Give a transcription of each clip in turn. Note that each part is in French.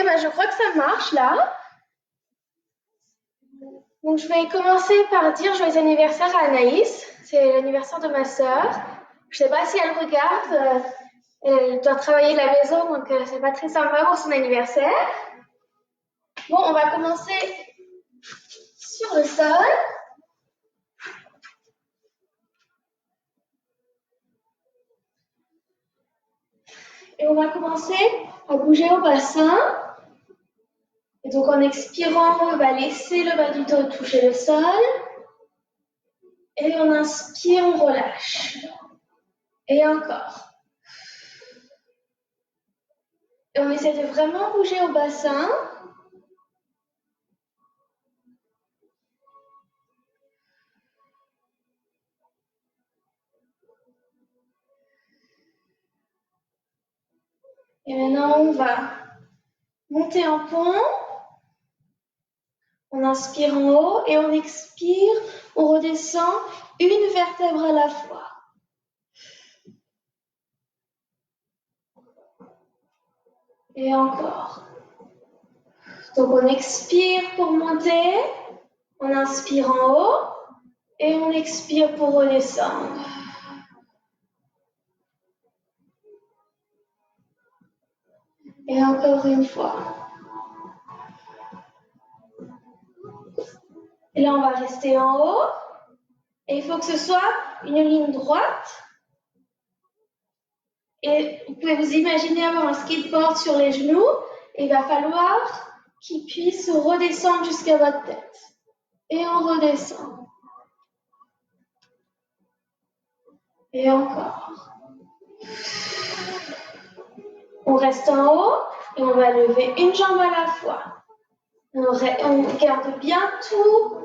bah, je crois que ça marche là. Donc, je vais commencer par dire joyeux anniversaire à Anaïs. C'est l'anniversaire de ma sœur. Je ne sais pas si elle regarde. Elle doit travailler de la maison, donc c'est pas très sympa pour son anniversaire. Bon, on va commencer sur le sol. Et on va commencer à bouger au bassin. Et donc en expirant, on va laisser le bas du dos toucher le sol. Et on inspire, on relâche. Et encore. Et on essaie de vraiment bouger au bassin. Et maintenant, on va monter en pont. On inspire en haut et on expire. On redescend une vertèbre à la fois. Et encore. Donc on expire pour monter. On inspire en haut. Et on expire pour redescendre. Et encore une fois. Et là, on va rester en haut. Et il faut que ce soit une ligne droite. Et vous pouvez vous imaginer avoir un skateboard sur les genoux. Et il va falloir qu'il puisse redescendre jusqu'à votre tête. Et on redescend. Et encore. On reste en haut et on va lever une jambe à la fois. On garde bien tout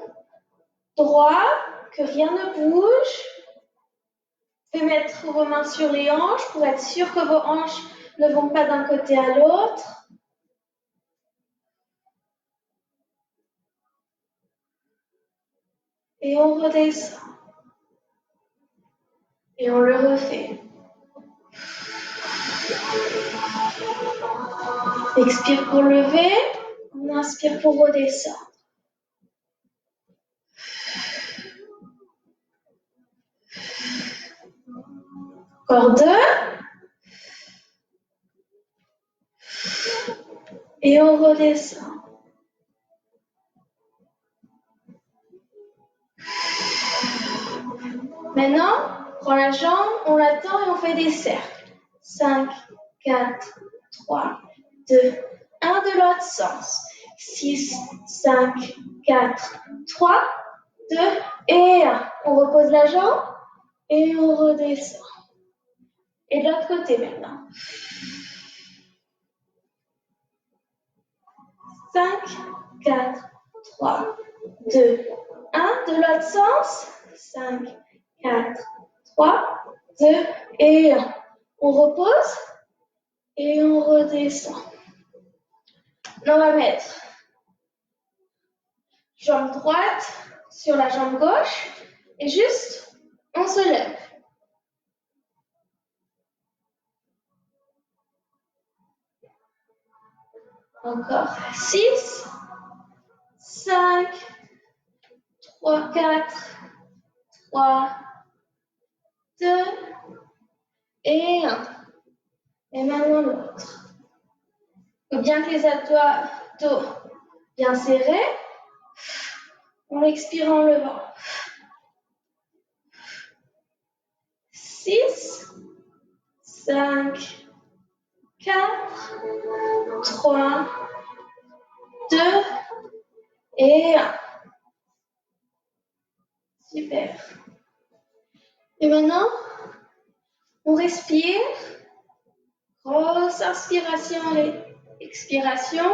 droit, que rien ne bouge. Vous pouvez mettre vos mains sur les hanches pour être sûr que vos hanches ne vont pas d'un côté à l'autre. Et on redescend. Et on le refait. Expire pour lever, on inspire pour redescendre. Encore 2. Et on redescend. Maintenant, on prend la jambe, on la tend et on fait des cercles. 5, 4, 3, 2, 1 de l'autre sens. 6, 5, 4, 3, 2 et 1. On repose la jambe et on redescend. Et de l'autre côté maintenant. 5, 4, 3, 2, 1. De l'autre sens. 5, 4, 3, 2 et 1. On repose et on redescend. On va mettre jambe droite sur la jambe gauche et juste on se lève. Encore 6, 5, 3, 4, 3, 2 et 1. Et maintenant l'autre. Il faut bien que les abdos bien serrés. On expire en levant. 6, 5, 4, 3, 2 et 1. Super. Et maintenant, on respire. Grosse inspiration et expiration.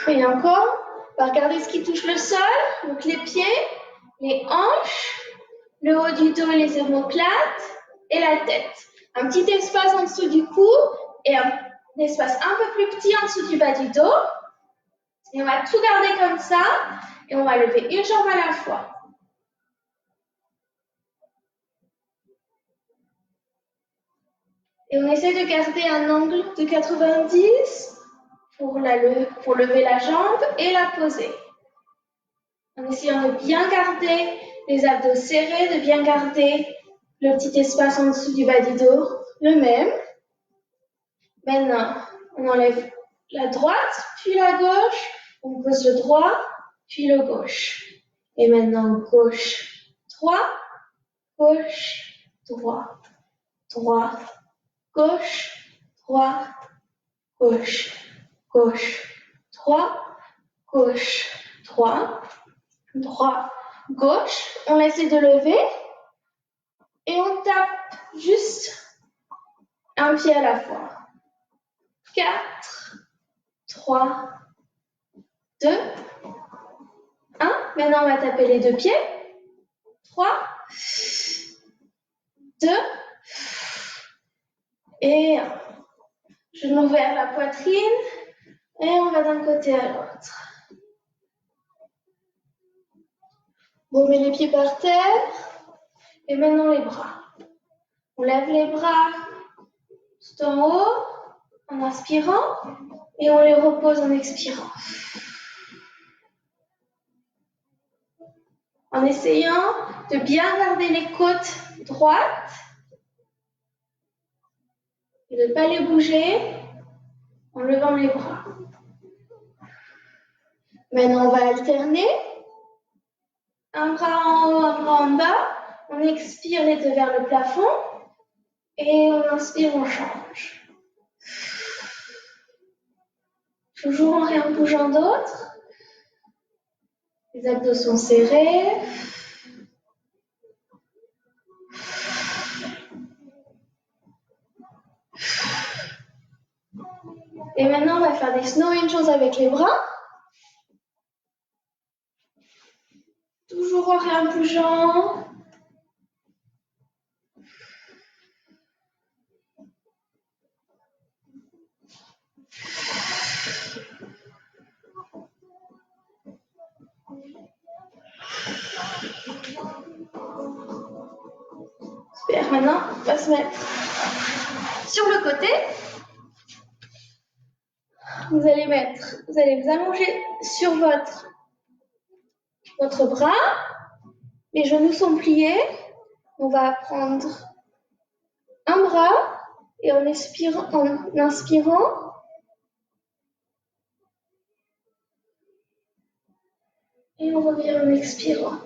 Et encore, on va regarder ce qui touche le sol. Donc les pieds, les hanches, le haut du dos et les omoplates et la tête. Un petit espace en dessous du cou et un espace un peu plus petit en dessous du bas du dos. Et on va tout garder comme ça et on va lever une jambe à la fois. Et on essaie de garder un angle de 90 pour lever la jambe et la poser. En essayant de bien garder les abdos serrés, de bien garder le petit espace en dessous du bas du dos, le même. Maintenant, on enlève la droite, puis la gauche, on pose le droit, puis le gauche. Et maintenant, gauche, droit, gauche, droit, droit, gauche, droit, gauche, gauche, droit, gauche, droit, droit, gauche. On essaie de lever et on tape juste un pied à la fois. 4, 3, 2, 1. Maintenant, on va taper les deux pieds. 3, 2 et 1. Genou vers la poitrine et on va d'un côté à l'autre. On met les pieds par terre et maintenant les bras. On lève les bras tout en haut en inspirant et on les repose en expirant. En essayant de bien garder les côtes droites et de ne pas les bouger en levant les bras. Maintenant, on va alterner. Un bras en haut, un bras en bas. On expire les deux vers le plafond. Et on inspire, on change. Toujours en rien bougeant d'autre. Les abdos sont serrés. Et maintenant, on va faire des snow angels avec les bras. Toujours en rien bougeant. Super, maintenant, on va se mettre sur le côté. Vous allez vous allonger sur votre bras. Les genoux sont pliés. On va prendre un bras et en inspirant, et on revient en expirant.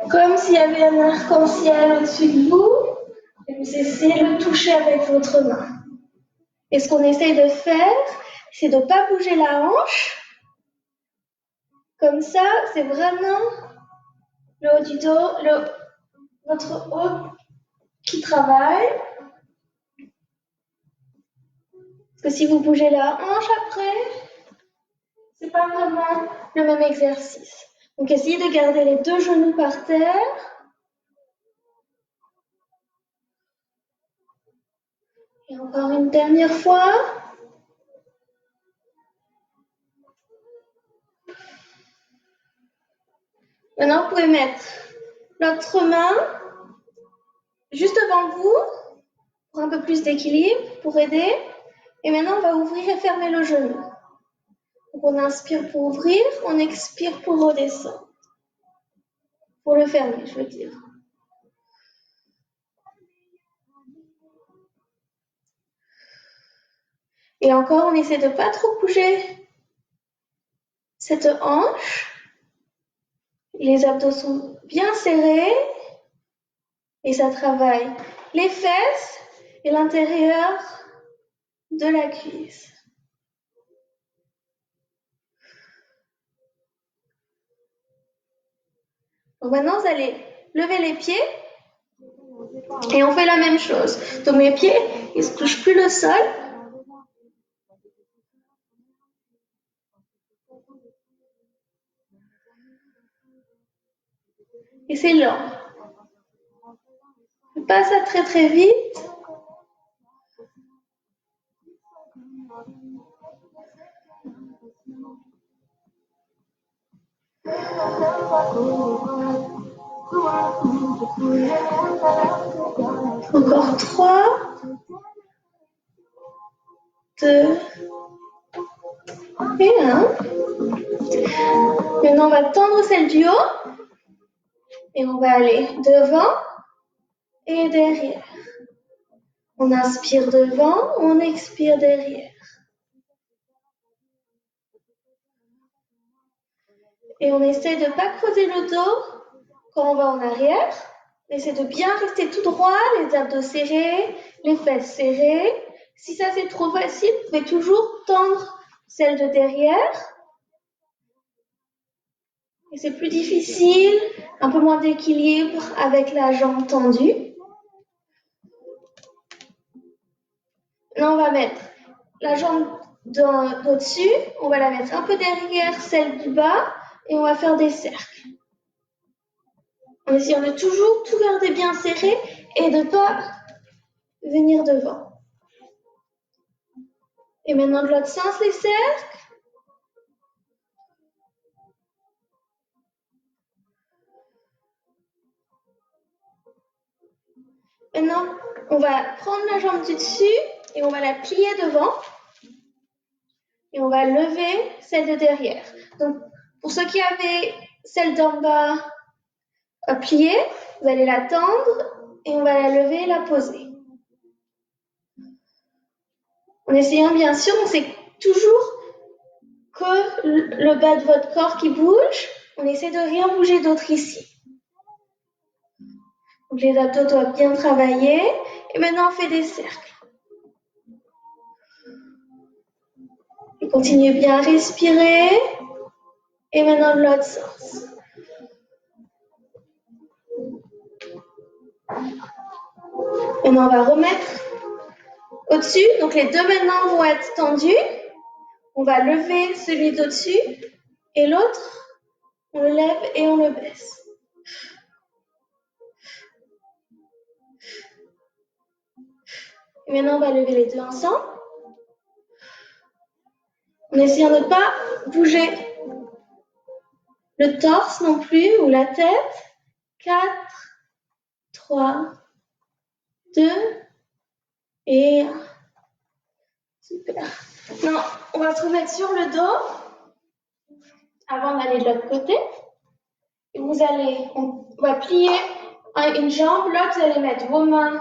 Comme s'il y avait un arc-en-ciel au-dessus de vous, et vous essayez de le toucher avec votre main. Et ce qu'on essaye de faire, c'est de ne pas bouger la hanche. Comme ça, c'est vraiment le haut du dos, votre haut qui travaille. Parce que si vous bougez la hanche après, c'est pas vraiment le même exercice. Donc essayez de garder les deux genoux par terre. Et encore une dernière fois. Maintenant, vous pouvez mettre l'autre main juste devant vous pour un peu plus d'équilibre, pour aider. Et maintenant, on va ouvrir et fermer le genou. Donc, on inspire pour ouvrir, on expire pour redescendre. Pour le fermer, je veux dire. Et encore, on essaie de ne pas trop bouger cette hanche. Les abdos sont bien serrés. Et ça travaille les fesses et l'intérieur de la cuisse. Donc maintenant, vous allez lever les pieds et on fait la même chose. Donc mes pieds, ils ne touchent plus le sol. Et c'est lent. Pas ça très très vite. Encore 3, 2 et 1. Maintenant, on va tendre celle du haut et on va aller devant et derrière. On inspire devant, on expire derrière. Et on essaie de ne pas creuser le dos quand on va en arrière. On essaie de bien rester tout droit, les abdos serrés, les fesses serrées. Si ça c'est trop facile, vous pouvez toujours tendre celle de derrière. Et c'est plus difficile, un peu moins d'équilibre avec la jambe tendue. Là, on va mettre la jambe d'au-dessus, on va la mettre un peu derrière celle du bas et on va faire des cercles. En essayant de toujours tout garder bien serré et de ne pas venir devant. Et maintenant de l'autre sens, les cercles. Maintenant, on va prendre la jambe du dessus et on va la plier devant. Et on va lever celle de derrière. Donc, pour ceux qui avaient celle d'en bas pliée, vous allez la tendre et on va la lever et la poser. En essayant bien sûr, on sait toujours que le bas de votre corps qui bouge, on essaie de rien bouger d'autre ici. Donc les abdos doivent bien travailler. Et maintenant, on fait des cercles. Et continuez bien à respirer. Et maintenant, de l'autre sens. Maintenant, on va remettre au-dessus. Donc les deux maintenant vont être tendus. On va lever celui d'au-dessus. Et l'autre, on le lève et on le baisse. Et maintenant, on va lever les deux ensemble. En essayant de ne pas bouger le torse non plus ou la tête. 4, 3, 2 et 1. Super. Non, on va se remettre sur le dos avant d'aller de l'autre côté. Et on va plier une jambe, l'autre, vous allez mettre vos mains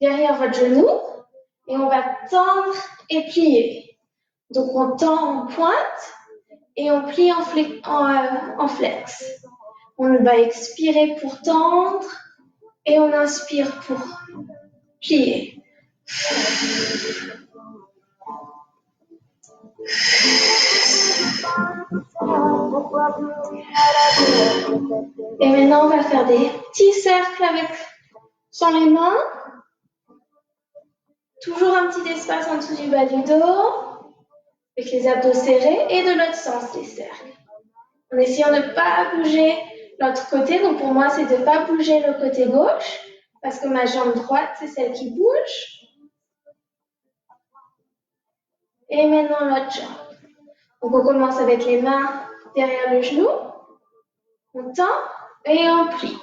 derrière votre genou et on va tendre et plier. Donc on tend en pointe et on plie en flex. On va expirer pour tendre et on inspire pour plier. Et maintenant, on va faire des petits cercles sans les mains. Toujours un petit espace en dessous du bas du dos, avec les abdos serrés, et de l'autre sens, les cercles. En essayant de ne pas bouger l'autre côté. Donc pour moi, c'est de ne pas bouger le côté gauche, parce que ma jambe droite, c'est celle qui bouge. Et maintenant, l'autre jambe. Donc on commence avec les mains derrière le genou. On tend et on plie.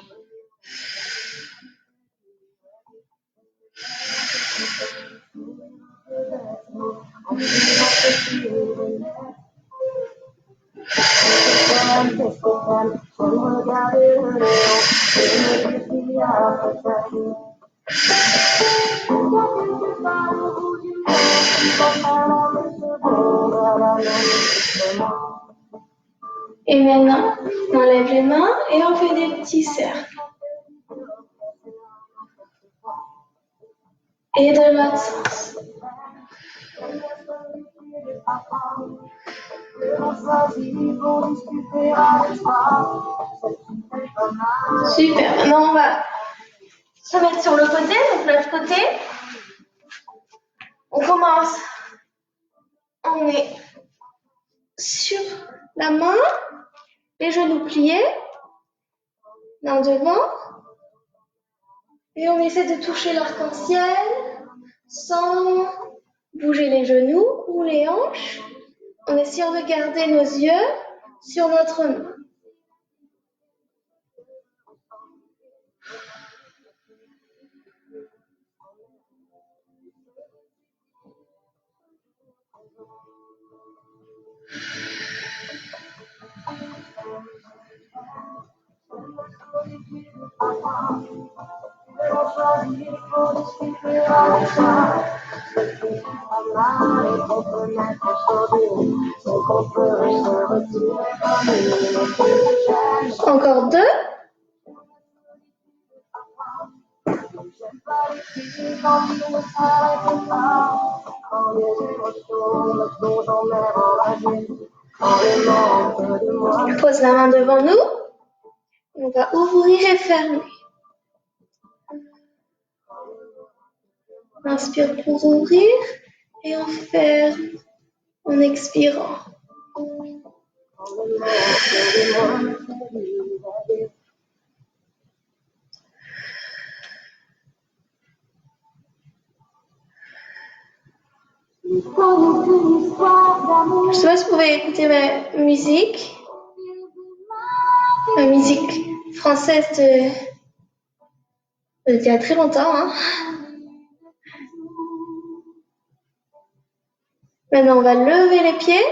Et maintenant, on enlève les mains et on fait des petits cercles. Et de l'autre sens. Super, maintenant on va se mettre sur le côté, donc l'autre côté. On commence, on est sur la main, les genoux pliés, l'un devant, et on essaie de toucher l'arc-en-ciel sans bouger les genoux ou les hanches, en essayant de garder nos yeux sur notre main. Encore deux. On pose la main devant nous. On va ouvrir et fermer. On inspire pour ouvrir et on ferme en expirant. Je sais pas si vous pouvez écouter ma musique française d'il y a très longtemps. Hein. Maintenant, on va lever les pieds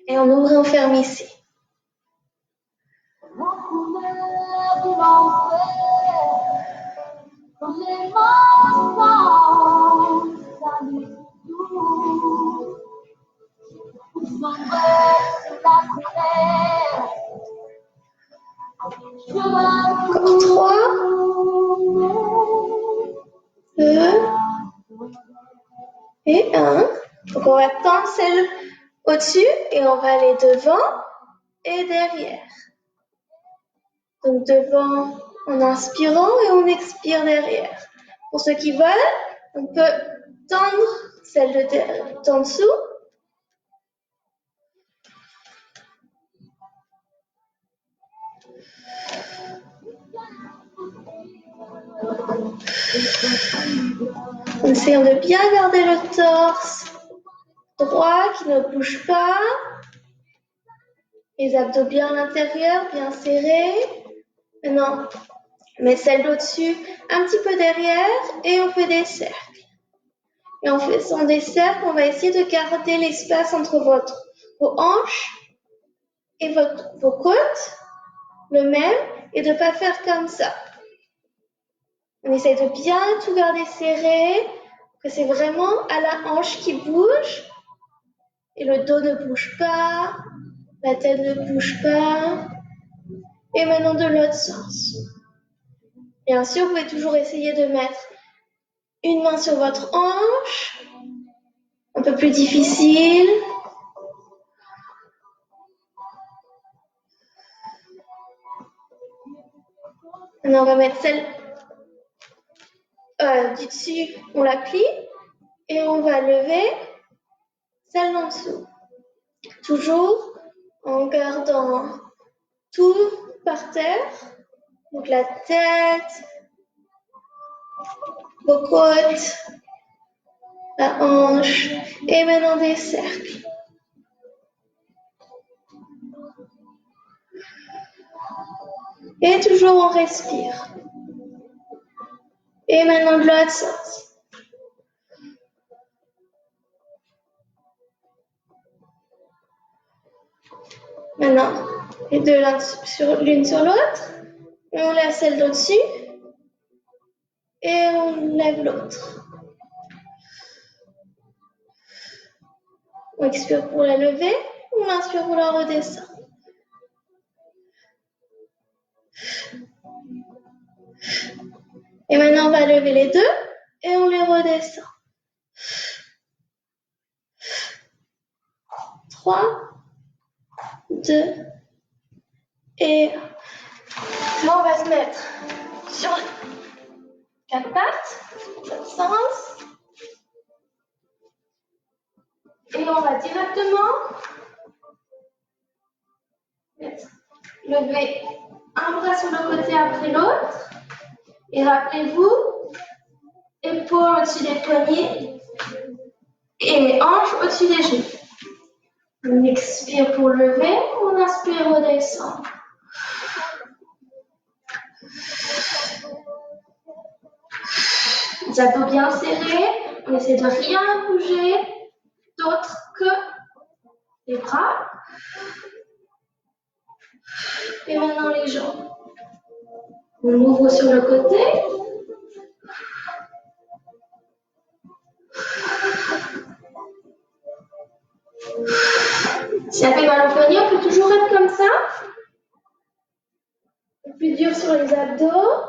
et on ouvre et on ferme ici. Encore 3, 2 et 1. Donc on va tendre celle au-dessus et on va aller devant et derrière. Donc devant en inspirant et on expire derrière. Pour ceux qui veulent, on peut tendre celle d'en dessous. En essayant de bien garder le torse droit qui ne bouge pas. Les abdos bien à l'intérieur, bien serrés. Maintenant, on met celle d'au-dessus un petit peu derrière et on fait des cercles. Et en faisant des cercles, on va essayer de garder l'espace entre vos hanches et vos côtes, le même, et de ne pas faire comme ça. On essaye de bien tout garder serré, que c'est vraiment à la hanche qui bouge, et le dos ne bouge pas, la tête ne bouge pas. Et maintenant de l'autre sens. Bien sûr, vous pouvez toujours essayer de mettre une main sur votre hanche, un peu plus difficile. Maintenant, on va mettre celle du dessus, on la plie et on va lever celle d'en dessous. Toujours en gardant tout par terre, donc la tête, vos côtes, la hanche et maintenant des cercles. Et toujours on respire. Et maintenant de l'autre sens. Maintenant, les deux l'une sur l'autre. On lève celle d'au-dessus. Et on lève l'autre. On expire pour la lever. On inspire pour la redescendre. Et maintenant, on va lever les deux et on les redescend. 3, 2 et 1. Là, on va se mettre sur 4 pattes, dans le sens. Et on va directement lever un bras sur le côté après l'autre. Et rappelez-vous, épaules au-dessus des poignets et hanches au-dessus des genoux. On expire pour lever, on inspire, redescend. Les abdos bien serrés, on essaie de rien bouger d'autre les bras. Et maintenant les jambes. On ouvre sur le côté. Si ça fait mal au poignet, on peut toujours être comme ça. Un peu plus dur sur les abdos.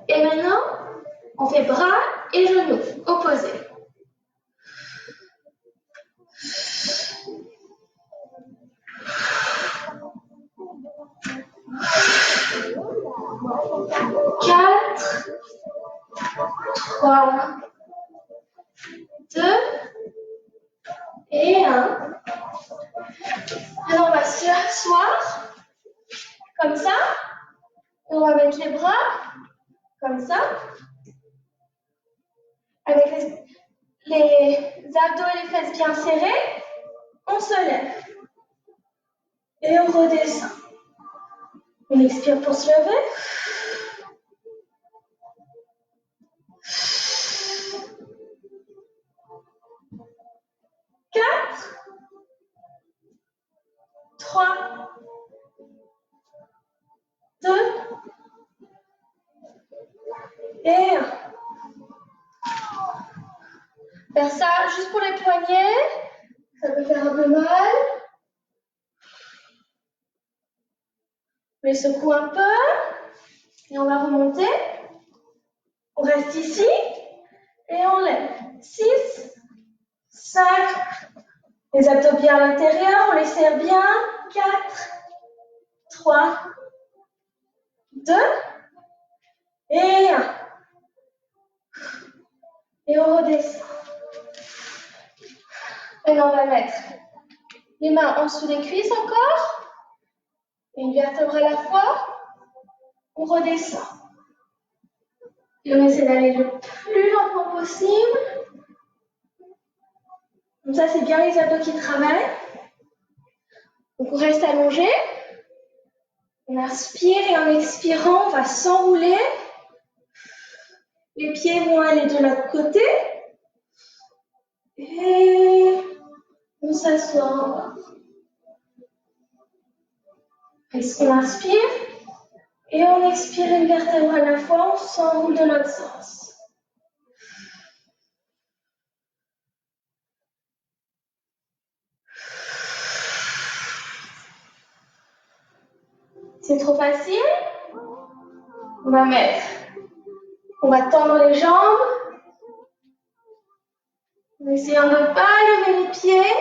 Et maintenant, on fait bras et genoux opposés. Quatre, 3, 2 et 1. Maintenant, on va s'asseoir comme ça. Et on va mettre les bras comme ça. Avec les abdos et les fesses bien serrés, on se lève. Et on redescend. On expire pour se lever. Quatre, 3, 2 et 1. Faire ça juste pour les poignets. Ça peut faire un peu mal. On les secoue un peu. Et on va remonter. On reste ici. Et on lève. 6, 5. Les abdos bien à l'intérieur. On les serre bien. 4, 3, 2 et 1. Et on redescend. Maintenant, on va mettre les mains en dessous des cuisses encore. Une vertèbre à la fois. On redescend. Et on essaie d'aller le plus lentement possible. Comme ça, c'est bien les abdos qui travaillent. Donc, on reste allongé. On inspire et en expirant, on va s'enrouler. Les pieds vont aller de l'autre côté. Et on s'assoit encore. Est-ce qu'on inspire? Et on expire une vertèbre à la fois, on s'enroule de l'autre sens. C'est trop facile? On va tendre les jambes. En essayant de ne pas lever les pieds.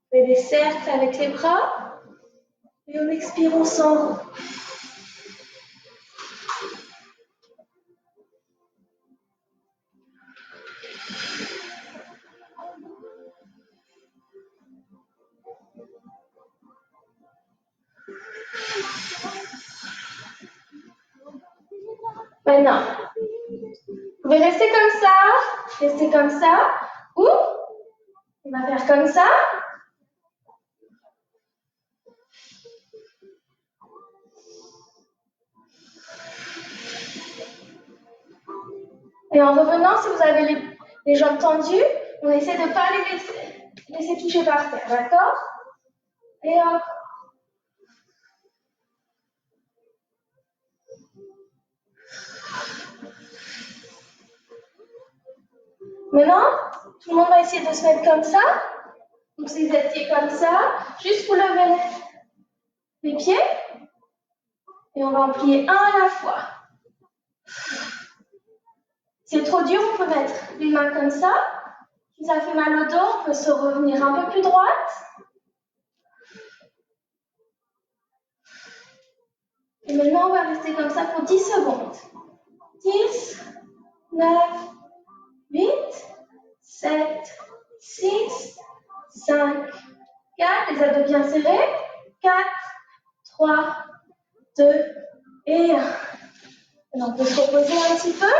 On fait des cercles avec les bras. Et on expire, on s'enroule. Maintenant, vous pouvez rester comme ça, ou on va faire comme ça. Et en revenant, si vous avez les jambes tendues, on essaie de ne pas les laisser toucher par terre, d'accord? Et encore. Maintenant, tout le monde va essayer de se mettre comme ça. Donc, si vous êtes pieds comme ça, juste vous levez les pieds. Et on va en plier un à la fois. Si c'est trop dur, on peut mettre les mains comme ça. Si ça fait mal au dos, on peut se revenir un peu plus droite. Et maintenant, on va rester comme ça pour 10 secondes. 10, 9, 8, 7, 6, 5, 4. Les abdos bien serrés. 4, 3, 2 et 1. Maintenant, on peut se reposer un petit peu.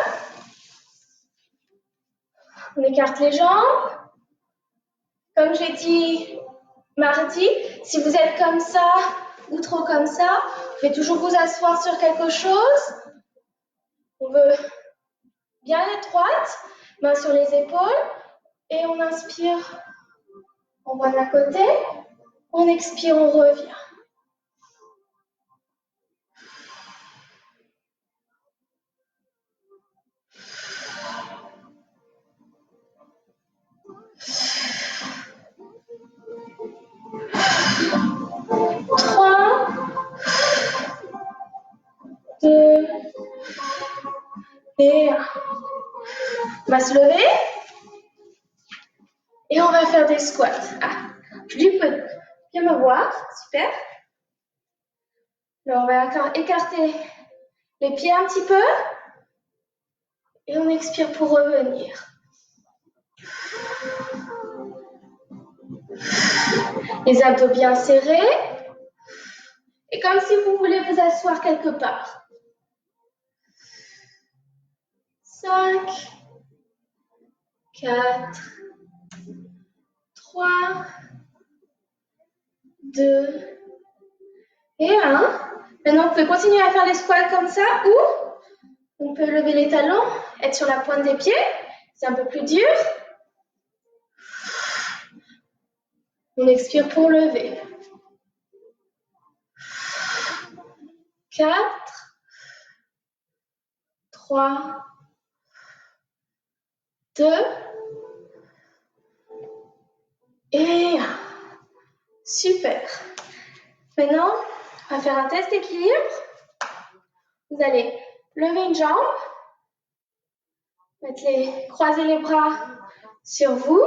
On écarte les jambes. Comme j'ai dit mardi, si vous êtes comme ça ou trop comme ça, vous pouvez toujours vous asseoir sur quelque chose On veut bien être droite, main sur les épaules, et on inspire, on va d'un côté, on expire, on revient. Trois, deux, et un. On va se lever et on va faire des squats. Ah, tu peux bien me voir, super. Alors on va encore écarter les pieds un petit peu et on expire pour revenir. Les abdos bien serrés et comme si vous voulez vous asseoir quelque part. 5, 4, 3, 2 et 1. Maintenant, vous pouvez continuer à faire les squats comme ça ou on peut lever les talons, être sur la pointe des pieds. C'est un peu plus dur. On expire pour lever. 4, 3, 2 et 1. Super. Maintenant, on va faire un test d'équilibre. Vous allez lever une jambe, croiser les bras sur vous.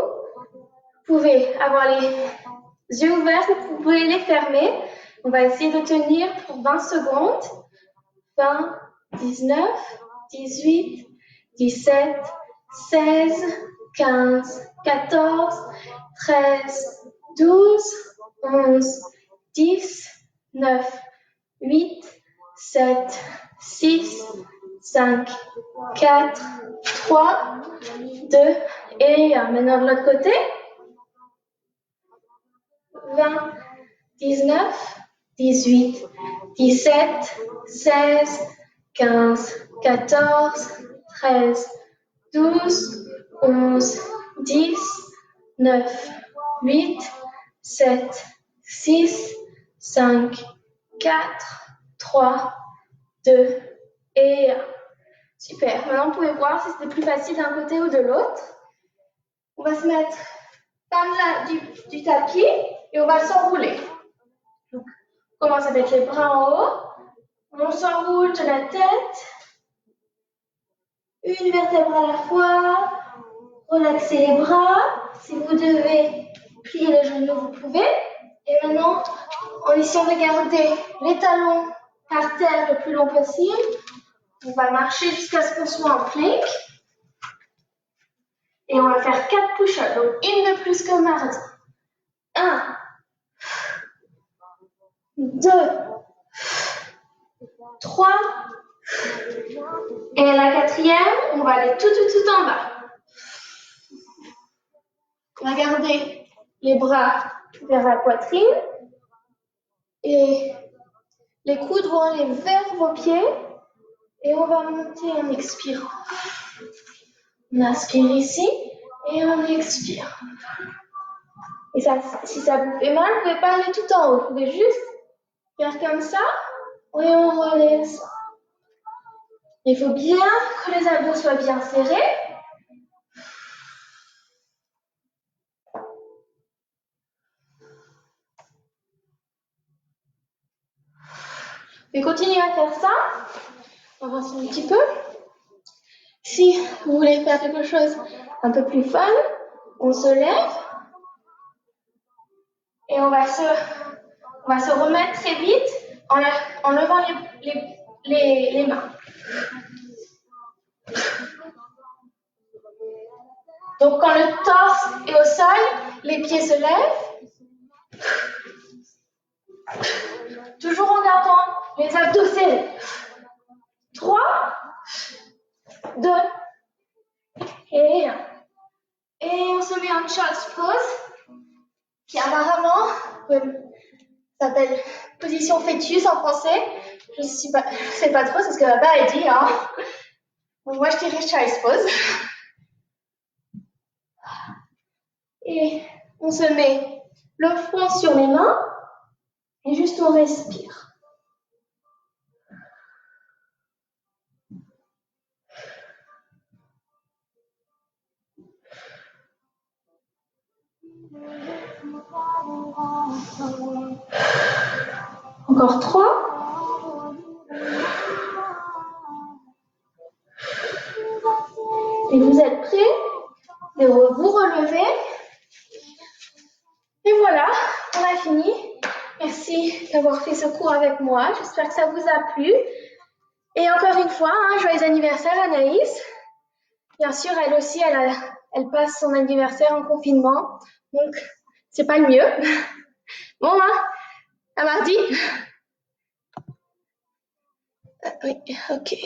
Vous pouvez avoir les yeux ouverts, vous pouvez les fermer. On va essayer de tenir pour 20 secondes. 20, 19, 18, 17, 16, 15, 14, 13, 12, 11, 10, 9, 8, 7, 6, 5, 4, 3, 2 et 1. Maintenant de l'autre côté. 20, 19, 18, 17, 16, 15, 14, 13, 12, 11, 10, 9, 8, 7, 6, 5, 4, 3, 2 et 1. Super. Maintenant, vous pouvez voir si c'était plus facile d'un côté ou de l'autre. On va se mettre par là du tapis et on va s'enrouler. Donc, on commence avec les bras en haut. On s'enroule de la tête. Une vertèbre à la fois. Relaxez les bras. Si vous devez plier les genoux, vous pouvez. Et maintenant, en essayant de garder les talons par terre le plus long possible, on va marcher jusqu'à ce qu'on soit en plank. Et on va faire 4 push-ups, donc une de plus que mardi. 1, 2, 3, et la quatrième, on va aller tout en bas. On va garder les bras vers la poitrine et les coudes vont aller vers vos pieds et on va monter en expirant. On inspire ici et on expire. Et ça, si ça vous fait mal, vous ne pouvez pas aller tout en haut. Vous pouvez juste faire comme ça et on relève ça. Il faut bien que les abdos soient bien serrés. Et continuez à faire ça. On avance un petit peu. Si vous voulez faire quelque chose un peu plus fun, on se lève et on va se remettre très vite en levant les mains. Donc quand le torse est au sol, les pieds se lèvent. Toujours en gardant les abdos serrés. 3, 2 et 1. Et on se met en child's pose, qui apparemment s'appelle position fœtus en français. Je sais pas trop, c'est ce que ma mère a dit. Hein. Donc moi, je dirais child's pose. Et on se met le front sur les mains et juste on respire. Encore 3. Et vous êtes prêts de vous relever. Et voilà, on a fini. Merci d'avoir fait ce cours avec moi. J'espère que ça vous a plu. Et encore une fois, joyeux anniversaire Anaïs. Bien sûr, elle aussi, elle passe son anniversaire en confinement. Donc, c'est pas le mieux. Bon, à mardi. Oui, ok.